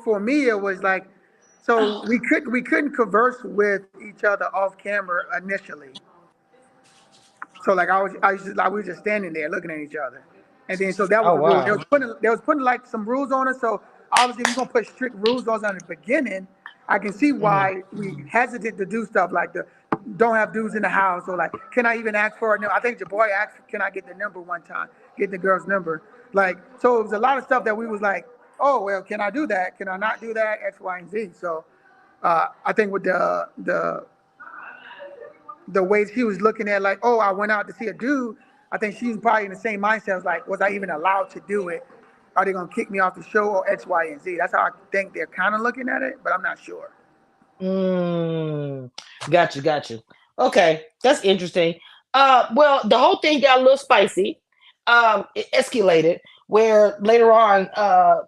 for me it was like so we couldn't converse with each other off camera initially. So like I was just like we were just standing there looking at each other, And then so that was Oh the rule. wow. They was putting like some rules on us. So obviously, if you're gonna put strict rules on us in the beginning, I can see Mhm. why we hesitate to do stuff like the don't have dudes in the house, or like, can I even ask for a number? I think your boy asked, can I get the number one time? Get the girl's number. Like, so it was a lot of stuff that we was like, oh well, can I do that? Can I not do that? X, Y, and Z. So I think with the ways he was looking at, like, oh, I went out to see a dude. I think she's probably in the same mindset. Was like, was I even allowed to do it? Are they gonna kick me off the show or X, Y, and Z? That's how I think they're kind of looking at it, but I'm not sure. Mm, got you. Okay, that's interesting. Well, the whole thing got a little spicy. It escalated where later on,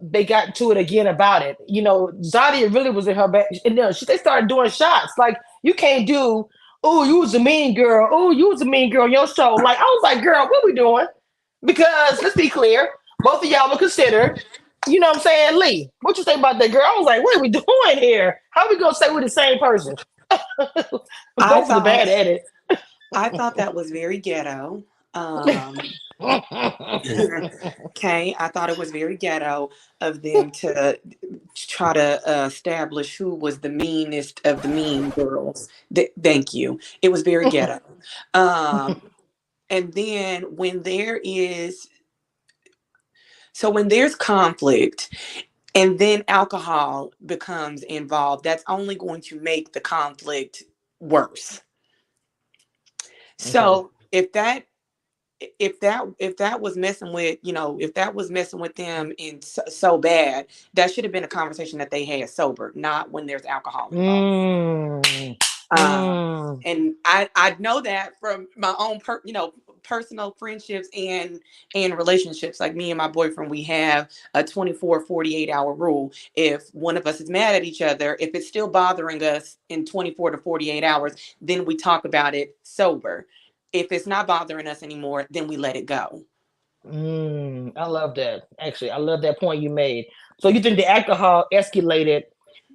they got to it again about it. You know, Zadia really was in her back, and then they started doing shots. Like, you can't do, oh, you was a mean girl. Oh, you was a mean girl on your show. Like, I was like, girl, what we doing? Because let's be clear, both of y'all were considered. You know what I'm saying, Lee? What you think about that girl? I was like, what are we doing here? How are we gonna say we're the same person? I Both of the thought bad at it. I thought that was very ghetto. Okay, I thought it was very ghetto of them to try to establish who was the meanest of the mean girls. Thank you. It was very ghetto. Um, and then when there's conflict and then alcohol becomes involved, that's only going to make the conflict worse. Okay. So if that was messing with, if that was messing with them in so bad, that should have been a conversation that they had sober, not when there's alcohol involved. Mm, um mm. and I know that from my own personal friendships and relationships. Like, me and my boyfriend, we have a 24-48 hour rule. If one of us is mad at each other, if it's still bothering us in 24 to 48 hours, then we talk about it sober. If it's not bothering us anymore, then we let it go. I love that. Actually, I love that point you made. So you think the alcohol escalated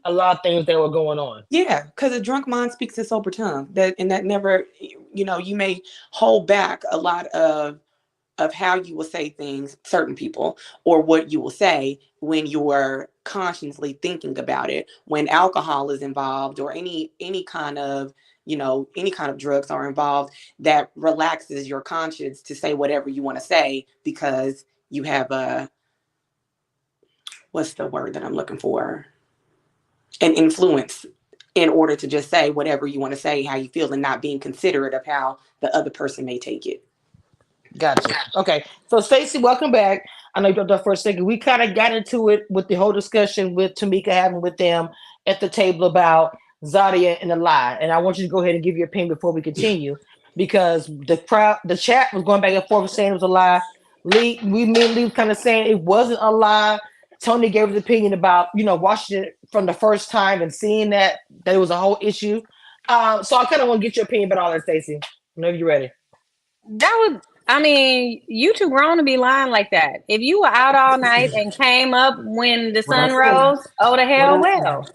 a lot of things that were going on? Yeah, because a drunk mind speaks a sober tongue. That never, you may hold back a lot of how you will say things, certain people, or what you will say when you're consciously thinking about it. When alcohol is involved, or any kind of, any kind of drugs are involved, that relaxes your conscience to say whatever you want to say, because you have what's the word that I'm looking for? An influence, in order to just say whatever you want to say, how you feel, and not being considerate of how the other person may take it. Gotcha. Okay. So Stacey, welcome back. I know you dropped off for a second. We kind of got into it with the whole discussion with Tamika having with them at the table about Zadia and the lie. And I want you to go ahead and give your opinion before we continue, because the chat was going back and forth saying it was a lie. Me and Lee was kind of saying it wasn't a lie. Tony gave his opinion about, watching it from the first time and seeing that it was a whole issue. So I kind of want to get your opinion about all that, Stacey. Whenever you're ready. That would, I mean, you too grown to be lying like that. If you were out all night and came up when the What I sun said. rose, oh the What hell I said. well.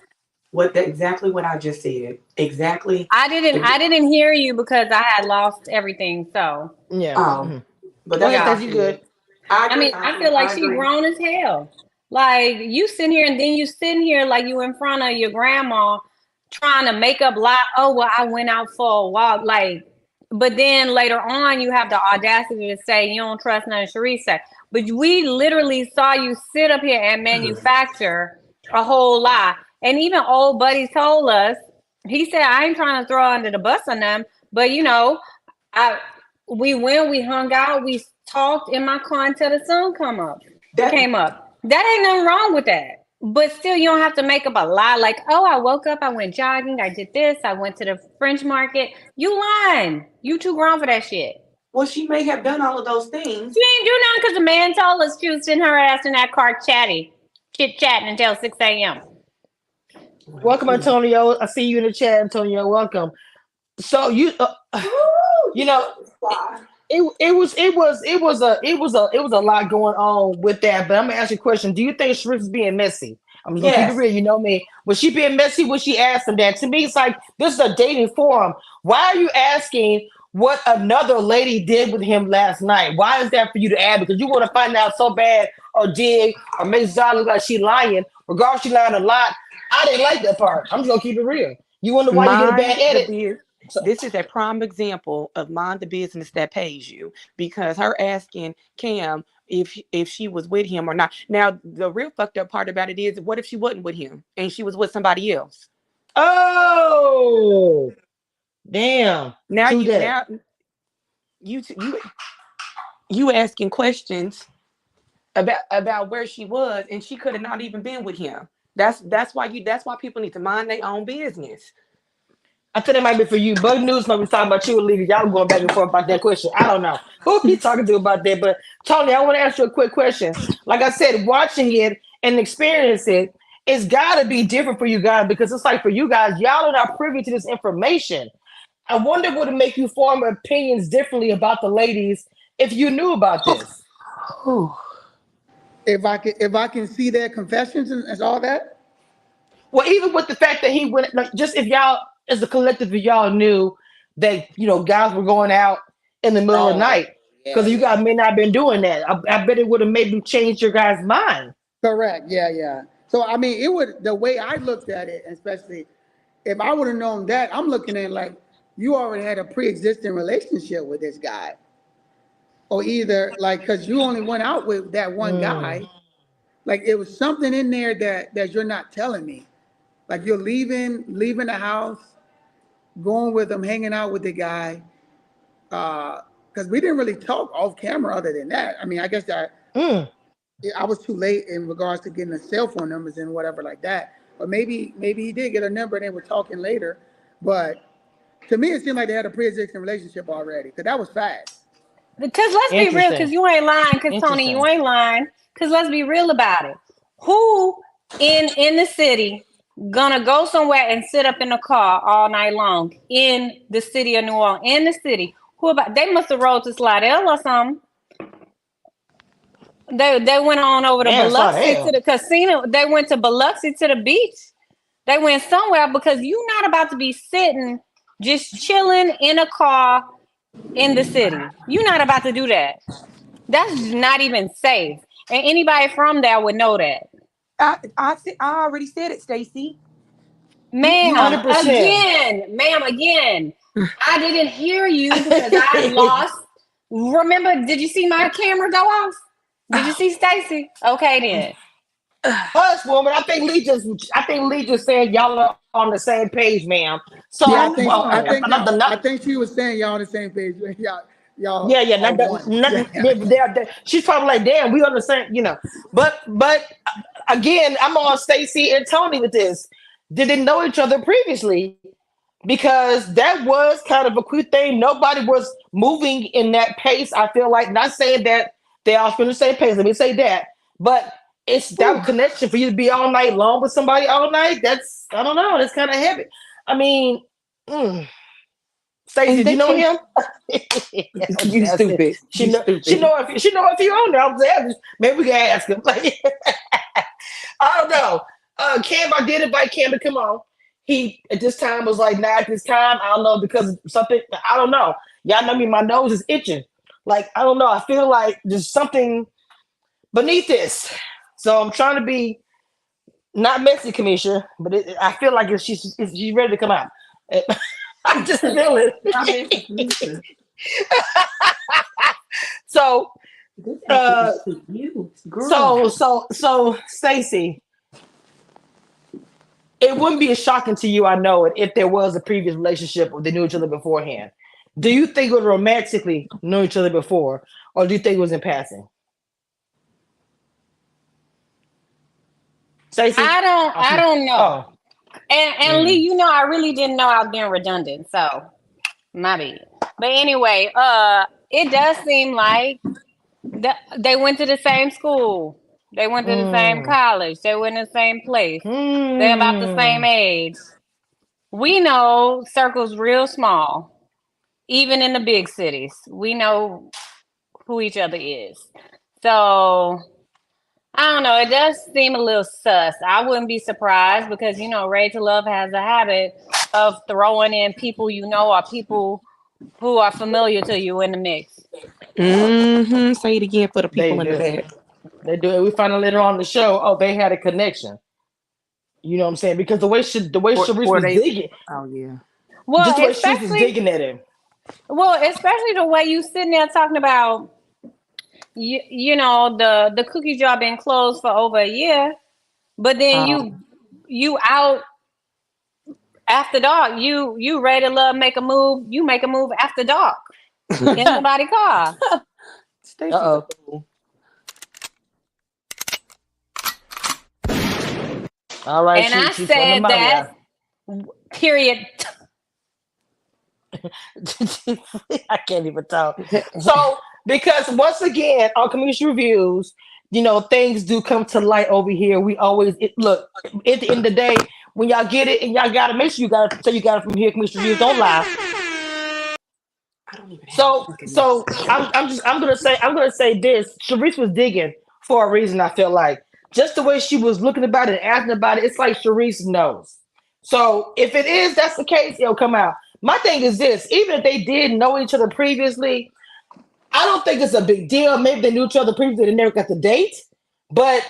Exactly what I just said. Exactly. I didn't hear you because I had lost everything. So Yeah. Um, but Go that's ahead, what I Stacey. You said. good? I I agree, mean, I feel Auntie. like I she agree. grown as hell. Like you sitting here and then you sitting here like you in front of your grandma trying to make up lie. Oh well, I went out for a walk. Like, but then later on you have the audacity to say you don't trust nothing Sharice said. But we literally saw you sit up here and manufacture a whole lie. And even old buddy told us, he said, I ain't trying to throw under the bus on them, but I we went, we hung out, we talked in my car until the sun That came up. That ain't nothing wrong with that. But still, you don't have to make up a lie like, oh, I woke up, I went jogging, I did this, I went to the French market. You lying. You too grown for that shit. Well, she may have done all of those things. She ain't do nothing because the man told us she was sitting her ass in that car chit chatting until 6 a.m. Well, Welcome, Antonio. I see you in the chat, Antonio. Welcome. So you know, it, it was a lot going on with that. But I'm gonna ask you a question. Do you think Sharif is being messy? I'm just gonna keep it yes. real. You know me. Was she being messy when she asked him that? To me, it's like this is a dating forum. Why are you asking what another lady did with him last night. Why is that for you to add? Because you want to find out so bad or dig or make Zara look like she lying. Regardless, she lying a lot. I didn't like that part. I'm just gonna keep it real. You wonder why you get a bad Mind the edit? biz. So, This is a prime example of mind the business that pays you, because her asking Cam if she was with him or not. Now the real fucked up part about it is, what if she wasn't with him and she was with somebody else? oh, damn. Now True you that. now you asking questions about where she was, and she could have not even been with him. That's why people need to mind their own business. I think it might be for you. Bug News might be talking about you, Olivia. Y'all going back and forth about that question. I don't know who he talking to about that. But Tony, I want to ask you a quick question. Like I said, watching it and experience it, it's got to be different for you guys because it's like for you guys, y'all are not privy to this information. I wonder would it make you form opinions differently about the ladies if you knew about this. Whew. If I can see their confessions and all that. Well, even with the fact that he went, like, just if y'all, as a collective, if y'all knew that guys were going out in the middle of the Oh, night, yeah, because you yeah. guys may not have been doing that. I bet it would have maybe changed your guys' mind. Correct. Yeah, yeah. So I mean, it would the way I looked at it, especially if I would have known that, I'm looking at it like you already had a pre-existing relationship with this guy, or either like because you only went out with that one Mm, guy, like it was something in there that you're not telling me. Like you're leaving the house, going with him, hanging out with the guy. Because we didn't really talk off camera other than that. I mean, I guess that mm. I was too late in regards to getting the cell phone numbers and whatever like that. But maybe he did get a number and they were talking later. But to me, it seemed like they had a pre-existing relationship already because that was fast. Because let's be real, because Interesting. you ain't lying, because Tony, you Interesting. ain't lying. Because let's be real about it. Who in the city gonna go somewhere and sit up in the car all night long in the city of New Orleans? In the city, who about? They must have rode to Slidell or something. They went on over to Man, it's not Biloxi to hell. the casino. They went to Biloxi to the beach. They went somewhere because you not about to be sitting just chilling in a car in the city. You're not about to do that. That's not even safe. And anybody from there would know that. I already said it, Stacy. You Ma'am, 100%. again. I didn't hear you because I lost. Remember, did you see my camera go off? Did you see Stacy? Okay, then. Hush, woman. I think Lee just said y'all are on the same page, ma'am. Yeah, So, I Oh think I Lord. think not that the not. I think she was saying y'all on the same page. Y'all Yeah, yeah, are not that, one. not, Yeah, yeah. she's probably like, damn, we on the same. But again, I'm on Stacy and Tony with this. They didn't know each other previously because that was kind of a quick thing. Nobody was moving in that pace. I feel like, not saying that they all feel the same pace. Let me say that, but it's that Whew. connection for you to be all night long with somebody all night. That's, I don't know. That's kind of heavy. I mean. mm. Stacey, And do they you know can't. him? You That's it. stupid. She You know. She stupid. know if she know if you on there. I'm saying maybe we can ask him. Like, I don't know. Cam, I did invite Cam to come on. He at this time was like, nah, at this time, I don't know because of something. I don't know. Y'all know me. My nose is itching. Like, I don't know. I feel like there's something beneath this. So I'm trying to be not messy, Kamisha, but I feel like she's ready to come out. I just feel I mean, it. Lisa, So, this apple uh, is too cute, girl. so, Stacy, it wouldn't be as shocking to you, I know it, if there was a previous relationship or they knew each other beforehand. Do you think it was romantically knew each other before, or do you think it was in passing? Stacy, I don't know. oh, And Lee, mm, you know, I really didn't know I was being redundant. So my bad. But anyway, it does seem like they went to the same school. They went to the same mm, college. They went in the same place. They're about the same mm. age. We know circles real small, even in the big cities. We know who each other is. So I don't know. It does seem a little sus. I wouldn't be surprised because Ready to Love has a habit of throwing in people or people who are familiar to you in the mix. Mm-hmm. Say it again for the They people in the do. back. They do it. We find out later on in the show, oh, they had a connection. You know what I'm saying? Because the way Sharice Or was they. digging, Oh yeah. just the Well, way Sharice was especially digging at him. especially the way you sitting there talking about you know the cookie jar been closed for over a year, but then you out after dark. You ready to love make a move. You make a move after dark in somebody's car. Uh Stacy's a oh. fool. All right, And I she putting the said money that, out. period. I can't even talk. So, because once again, on community reviews, things do come to light over here. We always look at the end of the day when y'all get it, and y'all gotta make sure you gotta say you got it from here. Community reviews don't lie. I don't even have a So, fucking so I'm gonna say this. Sharice was digging for a reason. I feel like just the way she was looking about it and asking about it, it's like Sharice knows. So if it is that's the case, it'll come out. My thing is this: even if they did know each other previously, I don't think it's a big deal. Maybe they knew each other previously, they never got the date, but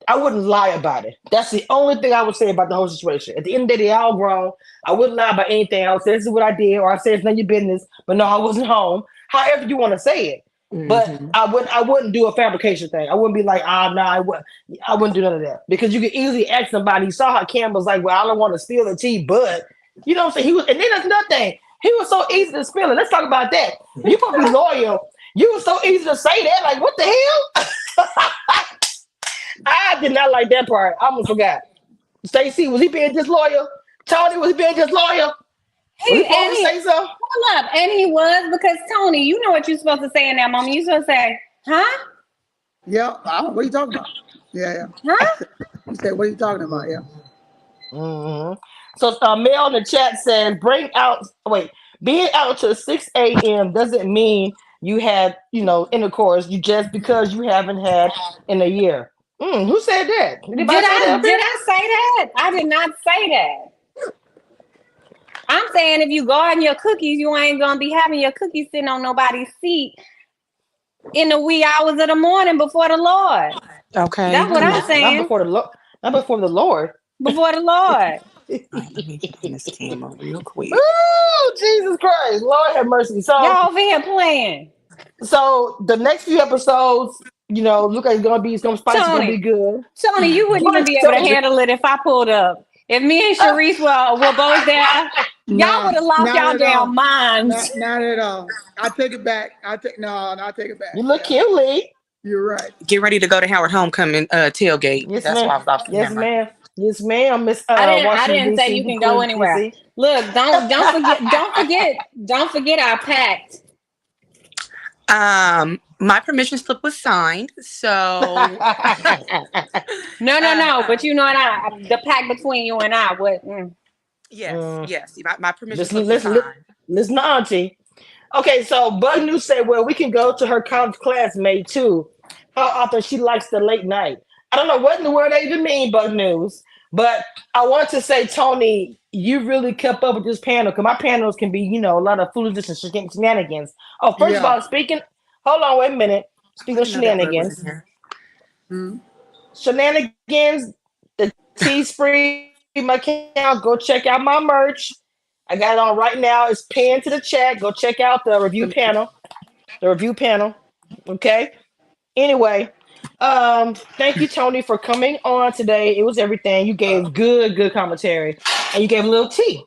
I wouldn't lie about it. That's the only thing I would say about the whole situation. At the end of the day, they all grown. I wouldn't lie about anything. I would say this is what I did, or I say it's none of your business. But no, I wasn't home. However you want to say it. But Mm-hmm. I wouldn't do a fabrication thing. I wouldn't be like, no, I wouldn't do none of that. Because you could easily ask somebody, you saw how Cam was like, well, I don't want to steal the tea, but you know what I'm saying? He was, and then that's another thing. He was so easy to spill it. Let's talk about that. You supposed to be loyal. You were so easy to say that. Like, what the hell? I did not like that part. I almost forgot. Stacey, was he being disloyal? Tony, was he being disloyal? Was he He supposed and to he say so? hold up, and he was because Tony, you know what you're supposed to say in that moment. You're supposed to say, "Huh? Yeah, what are you talking about? Yeah, yeah. Huh?" You said, what are you talking about? Yeah. Hmm. So, Mel in the chat says, bring out, wait, being out till 6 a.m. doesn't mean you had, intercourse. You just because you haven't had in a year. Who said that? Did anybody say that up Did here? I say that? I did not say that. I'm saying if you guarding your cookies, you ain't gonna be having your cookies sitting on nobody's seat in the wee hours of the morning before the Lord. Okay. That's what I'm Not saying. before the Lord. Not before the Lord. Before the Lord. All right, let me turn this camera real quick. Ooh, Jesus Christ. Lord have mercy. Y'all over here playing. So the next few episodes, look like it's gonna spice, it's gonna be Tony. good. Tony, you wouldn't even What be able to told you? handle it if I pulled up. If me and Ah, Sharice were both there, y'all Nah, would have lost not y'all at all. damn minds. Not at all. I take it back. I take it you back. look Yeah, cute, Lee. you're right. Get ready to go to Howard Homecoming tailgate. Yes, That's ma'am. why I was off Yes, camera. ma'am. Yes, ma'am. Miss I Washington didn't say D.C. you can go Queen anywhere. DC. Look, don't forget our pact. My permission slip was signed, so No, no, uh, no. But you know what? The pact between you and I. What? yes, Mm, yes. My permission listen, slip was listen, signed. listen, to Auntie. Okay, so Bug News said, well, we can go to her college classmate too. How often she likes the late night. I don't know what in the world that even mean, Bug News. But I want to say, Tony, you really kept up with this panel because my panels can be, a lot of foolishness and shenanigans. Oh, first of Yeah. all, hold on, wait a minute. I Speaking of didn't know that bug was in shenanigans, here. Hmm. shenanigans, the Teespring account, go check out my merch. I got it on right now. It's pinned to the chat. Go check out the review panel. The review panel. Okay. Anyway, thank you, Tony, for coming on today. It was everything. You gave good commentary, and you gave a little tea.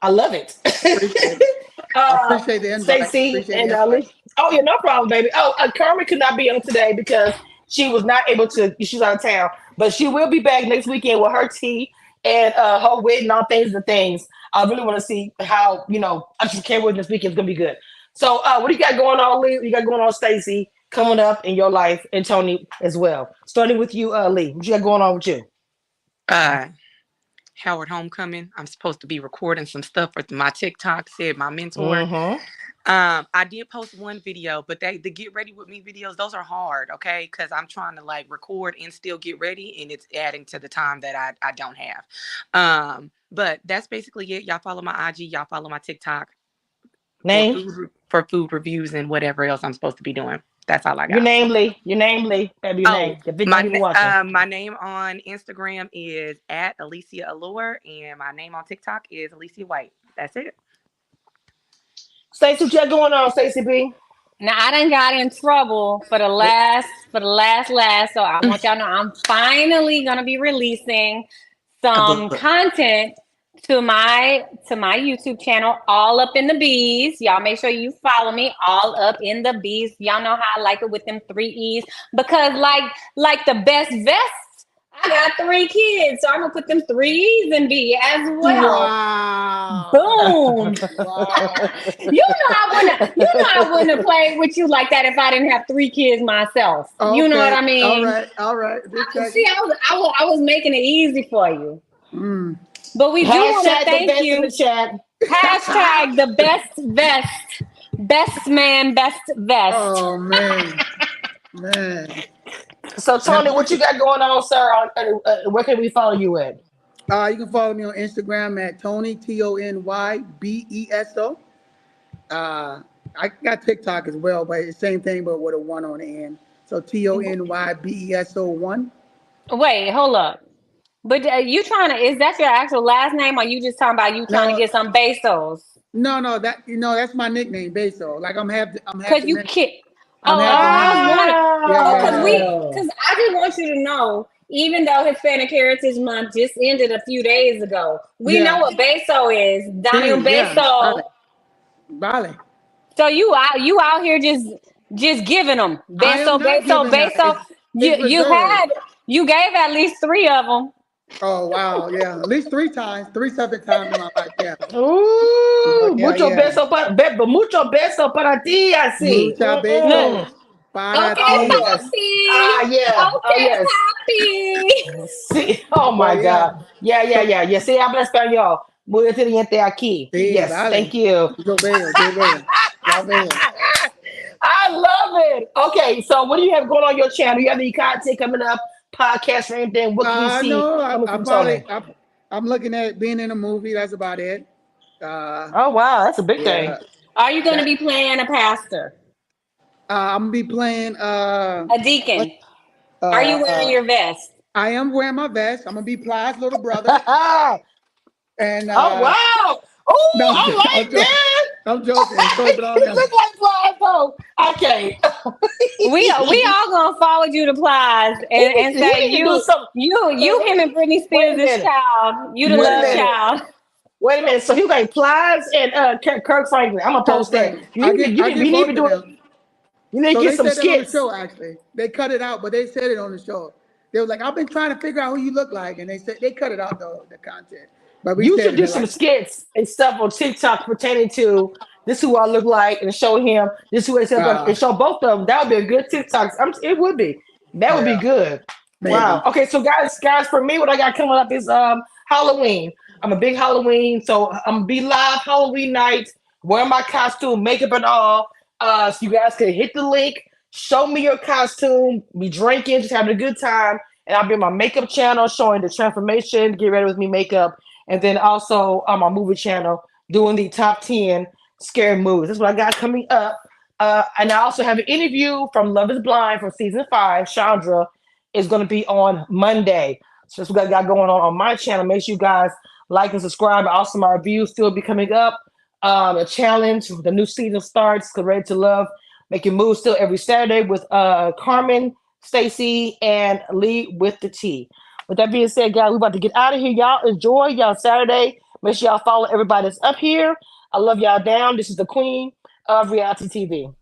I love it. Appreciate it. I appreciate the invite. Stacy Appreciate the and invite. Ali. Oh yeah, no problem, baby. Oh, Carmen could not be on today because she was not able to. She's out of town, but she will be back next weekend with her tea and her wit and all things and things. I really want to see how I just can't wait. This weekend's gonna be good. So, what do you got going on, Lee? What you got going on, Stacy? Coming up in your life, and Tony as well. Starting with you, Lee. What you got going on with you? Uh, Howard Homecoming. I'm supposed to be recording some stuff for my TikTok. Said my mentor. Mm-hmm. I did post one video, but the get ready with me videos, those are hard, okay? Because I'm trying to like record and still get ready, and it's adding to the time that I don't have. But that's basically it. Y'all follow my IG, y'all follow my TikTok. Name? For food reviews and whatever else I'm supposed to be doing. That's all I Your got. name, Lee. Your name, Lee. That'd be your Oh, name. The video people watching. my name on Instagram is at Alicia Allure, and my name on TikTok is Alicia White. That's it. Stacey, what you got going on, Stacey B? Now I done got in trouble for the last. So I want y'all to know I'm finally gonna be releasing some content to my YouTube channel, all up in the bees. Y'all make sure you follow me, all up in the bees. Y'all know how I like it with them 3 E's because like the best vest, I got 3 kids, so I'm gonna put them 3 E's in B as well. Wow. Boom. Wow. I wouldn't have played with you like that if I didn't have 3 kids myself. Okay. You know what I mean? All right. See, I was making it easy for you. Mm. But we do want to Hashtag the thank best in you. the chat. Hashtag the best vest. Best man, best vest. Oh man. So Tony, what you got going on, sir? Where can we follow you at? You can follow me on Instagram at Tony TonyBeso. I got TikTok as well, but it's the same thing, but with a 1 on the end. So TonyBeso1. Wait, hold up. But you trying to? Is that your actual last name, or you just talking about you trying to get some pesos? No, that's my nickname, Beso. Like I'm half. Because you kid. I'm Oh, half I was wondering. Yeah. Because I just want you to know, even though Hispanic Heritage Month just ended a few days ago, we know what Beso is. Daniel Beso. Vale. So you out here just giving them Beso. You gave at least 3 of them. Oh wow, yeah, at least 3 times, 3 separate times in my life, yeah. Ooh, mucho beso para ti, I see. Mucha besos para ti. Yeah. Okay, Yes. Papi. Sí. Oh my God. Yeah. Sí, habla español. Muy inteligente aquí. Sí, Yes, vale. thank you. Yo veo. Ya veo. I love it. Okay, so what do you have going on your channel? You have any content coming up, podcast or anything? What can we see coming from Tony? I'm looking at being in a movie. That's about it. Oh wow, that's a big thing. Are you going to be playing a pastor? I'm gonna be playing A deacon. Are you wearing your vest? I am wearing my vest. I'm gonna be Plies' little brother. And oh wow! Oh, no, I like that. I'm joking. You look like Plies though. Okay. we all gonna follow you to Plies and say you him and Britney Spears' child. You the love child. Wait a minute. So he like Plies and Kirk Franklin. I'm gonna post that. You need to do it. You need to get some skits. On the show, actually, they cut it out, but they said it on the show. They were like, "I've been trying to figure out who you look like," and they said they cut it out though, the content. But you should do some skits and stuff on TikTok pertaining to this who I look like and show him this who I look like and show both of them. That would be a good TikTok. It would be. That would be good. Maybe. Wow. Okay, so guys, for me, what I got coming up is Halloween. I'm a big Halloween, so I'm gonna be live Halloween night, wearing my costume, makeup and all. So you guys can hit the link, show me your costume, be drinking, just having a good time, and I'll be on my makeup channel showing the transformation, get ready with me makeup, and then also on my movie channel doing the top 10 scary movies. That's what I got coming up. And I also have an interview from Love is Blind from season 5. Chandra is going to be on Monday. So that's what I got going on my channel. Make sure you guys like and subscribe. Also, my reviews still be coming up. A challenge. The new season starts. Ready to Love. Making moves still every Saturday with Carmen, Stacy, and Lee with the T. With that being said, guys, we're about to get out of here. Y'all enjoy y'all Saturday. Make sure y'all follow everybody that's up here. I love y'all down. This is the Queen of Reality TV.